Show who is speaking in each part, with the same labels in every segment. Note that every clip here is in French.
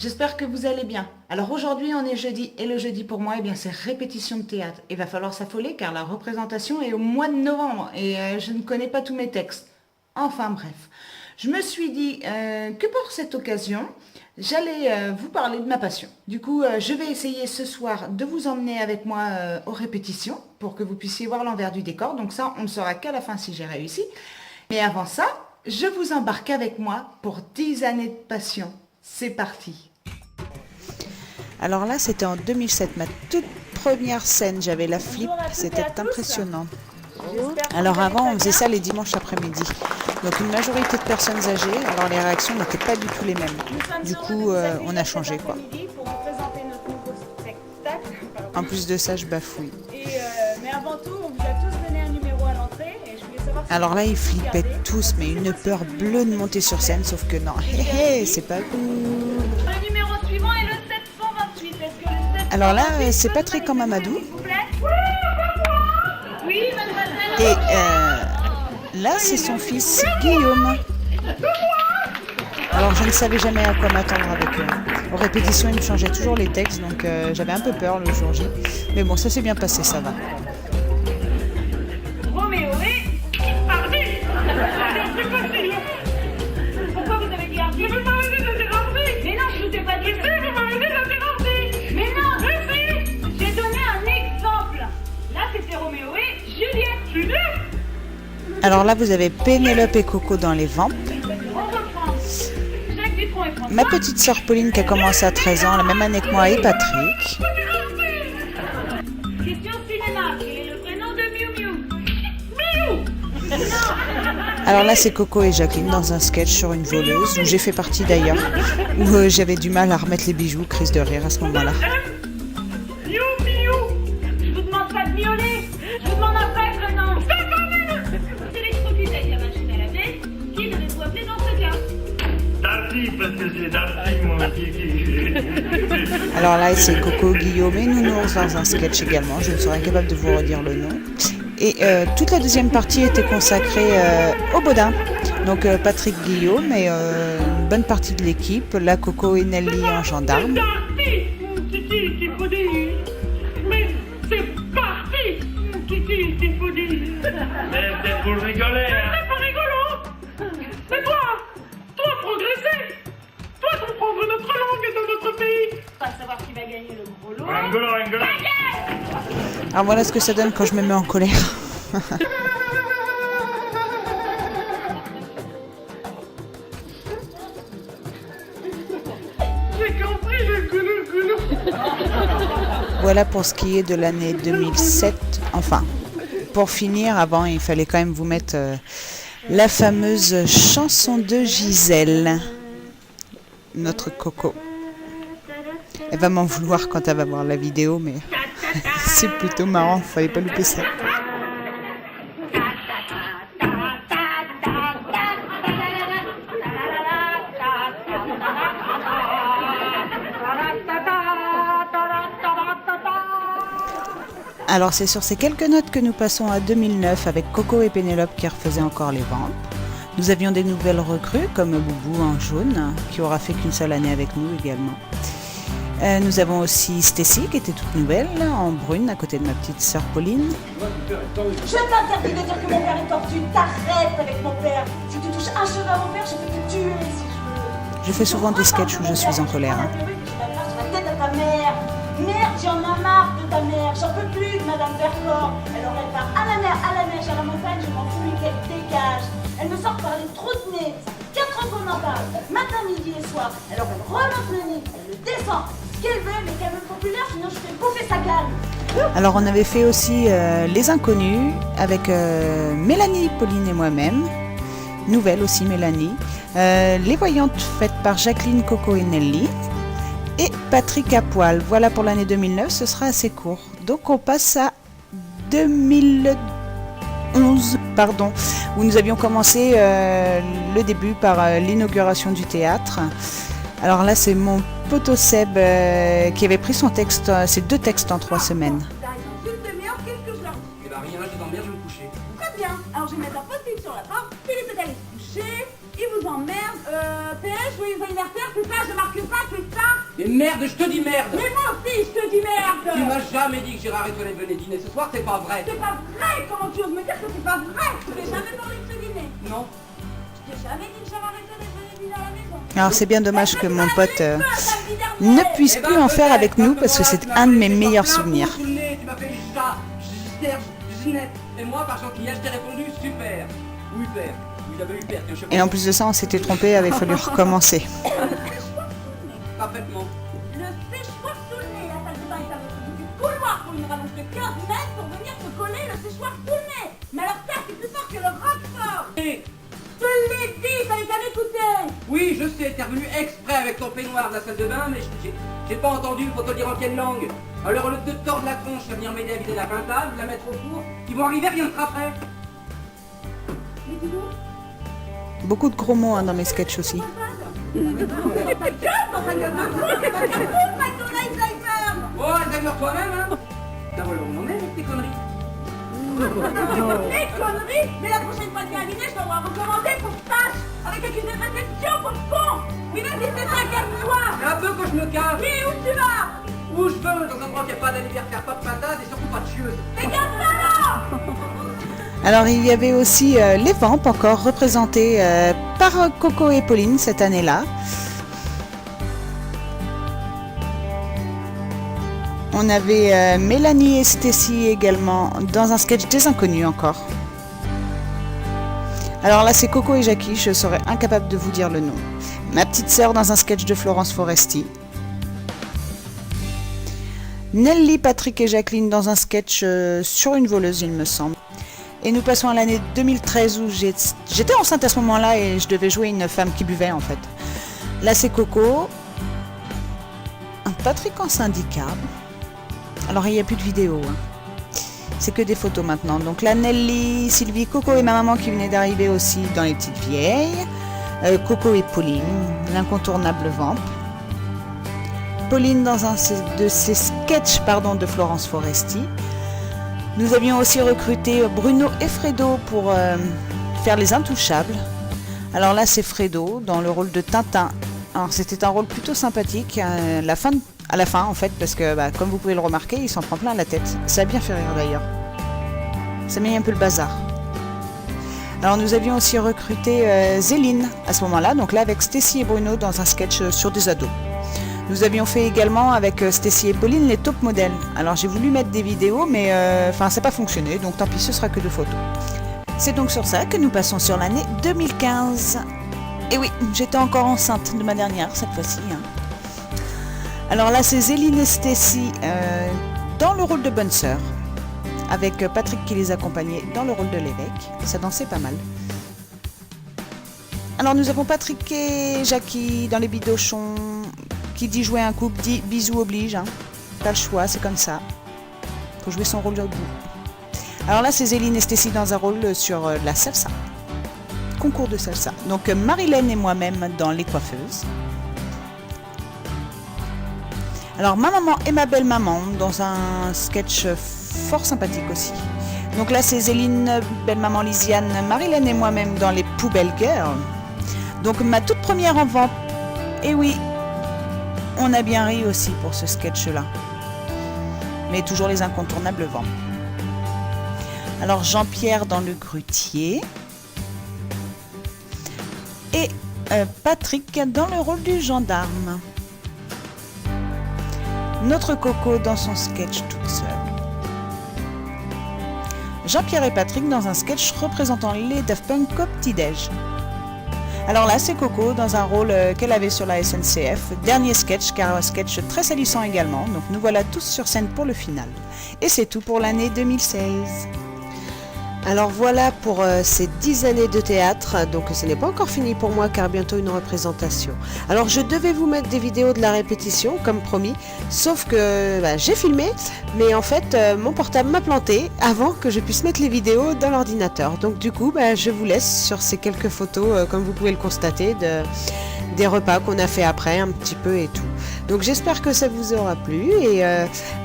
Speaker 1: j'espère que vous allez bien. Alors aujourd'hui on est jeudi et le jeudi pour moi c'est répétition de théâtre. Il va falloir s'affoler car la représentation est au mois de novembre et je ne connais pas tous mes textes. Enfin bref, je me suis dit que pour cette occasion, j'allais vous parler de ma passion. Du coup, je vais essayer ce soir de vous emmener avec moi aux répétitions pour que vous puissiez voir l'envers du décor. Donc ça, on ne saura qu'à la fin si j'ai réussi. Mais avant ça, je vous embarque avec moi pour 10 années de passion. C'est parti.
Speaker 2: Alors là, c'était en 2007, ma toute première scène. J'avais la flip, c'était impressionnant. Alors avant, on faisait ça les dimanches après-midi. Donc une majorité de personnes âgées, alors les réactions n'étaient pas du tout les mêmes. Du coup, on a changé quoi. En plus de ça, je bafouille.
Speaker 3: Mais avant tout, on vous a tous donné un numéro à l'entrée et je voulais savoir si
Speaker 2: Alors là, ils flippaient tous, mais une peur bleue de monter sur scène, sauf que non, c'est pas cool.
Speaker 3: le numéro suivant est le 728. Est-ce que le 728
Speaker 2: Alors là, c'est Patrick en Mamadou.
Speaker 3: s'il vous plaît? Oui, mademoiselle.
Speaker 2: Et là, c'est son fils Guillaume. Alors, je ne savais jamais à quoi m'attendre avec eux. Aux répétitions, ils me changeaient toujours les textes, donc j'avais un peu peur le jour J. Mais bon, ça s'est bien passé, ça va.
Speaker 3: Roméo est parti. C'est possible. Pourquoi vous avez dit Hardy? Vous m'avez dit de dire Hardy. Mais non, je vous ai pas dit ça. Vous m'avez dit de dire Hardy. Mais non, si. J'ai donné un exemple. Là, c'était Roméo et Juliette. Juliette.
Speaker 2: Alors là, vous avez Pénélope et Coco dans les vampes.
Speaker 3: On reprend. Jacques Dutronc et François.
Speaker 2: Ma petite sœur Pauline qui a commencé à 13 ans, la même année que moi, et Patrick.
Speaker 3: Question cinéma. Quel est le prénom de Miu Miu? Miu.
Speaker 2: Alors là, c'est Coco et Jacqueline dans un sketch sur une voleuse, où j'ai fait partie d'ailleurs, où j'avais du mal à remettre les bijoux, crise de rire à ce moment-là.
Speaker 3: Miu Miu. Je vous demande pas de miauler. Je vous demande un vrai prénom. Électrocuté avec la machine à laver. Qui devez-vous appeler dans ce cas?
Speaker 4: Darty, parce que c'est Darty, moi, qui...
Speaker 2: Alors là, c'est Coco, Guillaume et Nounours dans un sketch également, je ne serais incapable de vous redire le nom. Et toute la deuxième partie était consacrée au Baudin. Donc Patrick, Guillaume et une bonne partie de l'équipe, la Coco et Nelly en gendarme.
Speaker 3: Darty, Titi, qu'il faut dire. Mais c'est parti, Titi, qu'il faut dire.
Speaker 4: Mais c'est pour rigoler, hein.
Speaker 3: C'est pas rigolo. Mais toi progresser. Toi comprendre notre langue et de notre pays. Pas savoir qui va gagner le gros lot.
Speaker 4: Ringolo, ringolo.
Speaker 2: Alors voilà ce que ça donne quand je me mets en colère.
Speaker 3: J'ai compris le goulou.
Speaker 2: Voilà pour ce qui est de l'année 2007. Enfin, pour finir, avant, il fallait quand même vous mettre la fameuse chanson de Gisèle, notre Coco. Elle va m'en vouloir quand elle va voir la vidéo, mais c'est plutôt marrant, fallait pas louper ça. Alors c'est sur ces quelques notes que nous passons à 2009 avec Coco et Pénélope qui refaisaient encore les ventes. Nous avions des nouvelles recrues comme Boubou en jaune qui aura fait qu'une seule année avec nous également. Nous avons aussi Stacy qui était toute nouvelle en brune à côté de ma petite sœur Pauline.
Speaker 5: Je t'interdis de dire que mon père est tordu. T'arrêtes avec mon père. Si tu touches un cheveu à mon père, je peux te tuer si je veux.
Speaker 2: Je fais souvent des sketchs où je suis en colère.
Speaker 5: Tu vas faire sur la tête à ta mère. Merde, j'en ai marre de ta mère. J'en peux plus de Madame Vercors. Elle aurait part à la mer, à la neige, à la montagne. Je m'en fous qu'elle dégage. Elle me sort par les trous de nez. Ça fait 4 ans qu'on en parle. Matin, midi et soir. Alors elle remonte le nez. Elle le descend. Ce qu'elle veut, mais qu'elle me populaire, sinon je fais bouffer sa gale.
Speaker 2: Alors on avait fait aussi Les Inconnus avec Mélanie, Pauline et moi-même. Nouvelle aussi Mélanie. Les Voyantes faites par Jacqueline, Coco et Nelly. Et Patrick à poil. Voilà pour l'année 2009, ce sera assez court. Donc on passe à 2011, où nous avions commencé le début par l'inauguration du théâtre. Alors là, c'est mon poteau Seb qui avait pris son texte, ses 2 textes en 3 semaines.
Speaker 5: Dans une demi-heure, qu'est-ce que je leur dis?
Speaker 6: Eh ben rien, je vais dormir, je vais me coucher.
Speaker 5: Très bien. Alors je vais mettre un post-it sur la porte. Philippe est allé se coucher. Il vous emmerde. PS, joyeux anniversaire, plus tard, je marque pas, plus tard.
Speaker 6: Mais merde, je te dis merde.
Speaker 3: Mais moi aussi, je te dis merde.
Speaker 6: Tu m'as jamais dit que Gérard et Toilette venaient dîner ce soir, c'est pas vrai.
Speaker 3: C'est pas vrai, comment tu oses me dire que c'est pas vrai? Je t'ai jamais parlé de ce dîner.
Speaker 6: Non.
Speaker 3: Je t'ai jamais dit que Gérard et Toilette venaient dîner à la maison.
Speaker 2: Alors c'est bien dommage que mon pote ne puisse plus en faire avec nous parce que c'est un de mes meilleurs souvenirs.
Speaker 6: Tu m'as fait ça, et moi par gentillesse je t'ai répondu super. Oui père, oui j'avais eu père.
Speaker 2: Et en plus de ça, on s'était trompé, il avait fallu recommencer.
Speaker 6: Parfaitement.
Speaker 3: Le séchoir sous le nez, la salle de bain est à l'autre bout du couloir pour une rallonge de 15 mètres pour venir te coller le séchoir sous le nez. Mais alors ça, c'est plus fort que le roquefort.
Speaker 6: Et
Speaker 3: Je te l'ai dit, fallait qu'à m'écouter.
Speaker 6: oui, je sais, t'es revenu exprès avec ton peignoir de la salle de bain, mais j'ai pas entendu, faut te le dire en quelle langue. Alors au lieu de te tordre la tronche, à venir m'aider à vider la pintade, la mettre au four, ils vont arriver, rien ne sera prêt.
Speaker 3: Mais dis donc,
Speaker 2: Beaucoup de gros mots hein, dans mes sketchs aussi.
Speaker 3: mais ta gueule dans ta gueule de fou, c'est pas ta faute, avec ton Alzheimer.
Speaker 6: Oh, Alzheimer toi-même, hein. T'as voilà où on en est avec tes conneries.
Speaker 3: Des conneries. Mais la prochaine fois que tu viens à dîner, je t'envoie recommander pour tâche, avec accusé de réception pour con. Oui, même si c'est ça, calme-toi.
Speaker 6: C'est un peu que je me casse.
Speaker 3: Oui, où tu vas?
Speaker 6: Où je veux, dans un endroit qui n'a pas d'anniversaire, pas de pintade et surtout pas de chieuse.
Speaker 3: Mais garde-la là.
Speaker 2: Alors il y avait aussi les Vampes encore représentés par Coco et Pauline cette année-là. On avait Mélanie et Stacy également dans un sketch des Inconnus encore. Alors là c'est Coco et Jackie, je serais incapable de vous dire le nom. Ma petite sœur dans un sketch de Florence Foresti. Nelly, Patrick et Jacqueline dans un sketch sur une voleuse il me semble. Et nous passons à l'année 2013 où j'étais enceinte à ce moment-là et je devais jouer une femme qui buvait en fait. Là c'est Coco, un Patrick en syndicat. Alors il n'y a plus de vidéo, hein. C'est que des photos maintenant. Donc là Nelly, Sylvie, Coco et ma maman qui venaient d'arriver aussi dans les petites vieilles. Coco et Pauline, l'incontournable Vamp. Pauline dans un de ses sketchs de Florence Foresti. Nous avions aussi recruté Bruno et Fredo pour faire les Intouchables. Alors là, c'est Fredo dans le rôle de Tintin. Alors c'était un rôle plutôt sympathique à la fin en fait, parce que comme vous pouvez le remarquer, il s'en prend plein la tête. Ça a bien fait rire d'ailleurs. Ça met un peu le bazar. Alors nous avions aussi recruté Zéline à ce moment-là, donc là avec Stacy et Bruno dans un sketch sur des ados. Nous avions fait également avec Stacy et Pauline les top modèles. Alors j'ai voulu mettre des vidéos, mais ça n'a pas fonctionné, donc tant pis, ce sera que de photos. C'est donc sur ça que nous passons sur l'année 2015. Et oui, j'étais encore enceinte de ma dernière cette fois-ci. Hein. Alors là, c'est Zéline et Stacy dans le rôle de bonne sœur, avec Patrick qui les accompagnait dans le rôle de l'évêque. Ça dansait pas mal. Alors nous avons Patrick et Jackie dans les bidochons. Qui dit jouer un couple dit bisous oblige, hein. Pas le choix, c'est comme ça. Faut jouer son rôle au bout. Alors là, c'est Zéline et Stacy dans un rôle sur la salsa. Concours de salsa. Donc Marilène et moi-même dans Les Coiffeuses. Alors ma maman et ma belle-maman dans un sketch fort sympathique aussi. Donc là, c'est Zéline, belle-maman Lisiane, Marilène et moi-même dans Les Poubelles Girls. Donc ma toute première enfant. Et oui, on a bien ri aussi pour ce sketch-là. Mais toujours les incontournables Vamps. Alors Jean-Pierre dans Le Grutier. Et Patrick dans le rôle du gendarme. Notre Coco dans son sketch toute seule. Jean-Pierre et Patrick dans un sketch représentant les Daft Punk au petit-déj. Alors là, c'est Coco dans un rôle qu'elle avait sur la SNCF. Dernier sketch, car un sketch très salissant également. Donc nous voilà tous sur scène pour le final. Et c'est tout pour l'année 2016.
Speaker 7: Alors voilà pour ces 10 années de théâtre, donc ce n'est pas encore fini pour moi car bientôt une représentation. Alors je devais vous mettre des vidéos de la répétition comme promis, sauf que j'ai filmé, mais en fait mon portable m'a planté avant que je puisse mettre les vidéos dans l'ordinateur. Donc du coup je vous laisse sur ces quelques photos, comme vous pouvez le constater, des repas qu'on a fait après un petit peu et tout. Donc j'espère que ça vous aura plu et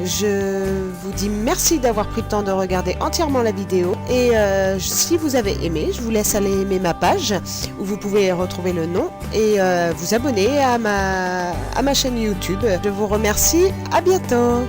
Speaker 7: je vous dis merci d'avoir pris le temps de regarder entièrement la vidéo et si vous avez aimé, je vous laisse aller aimer ma page où vous pouvez retrouver le nom et vous abonner à ma chaîne YouTube. Je vous remercie, à bientôt.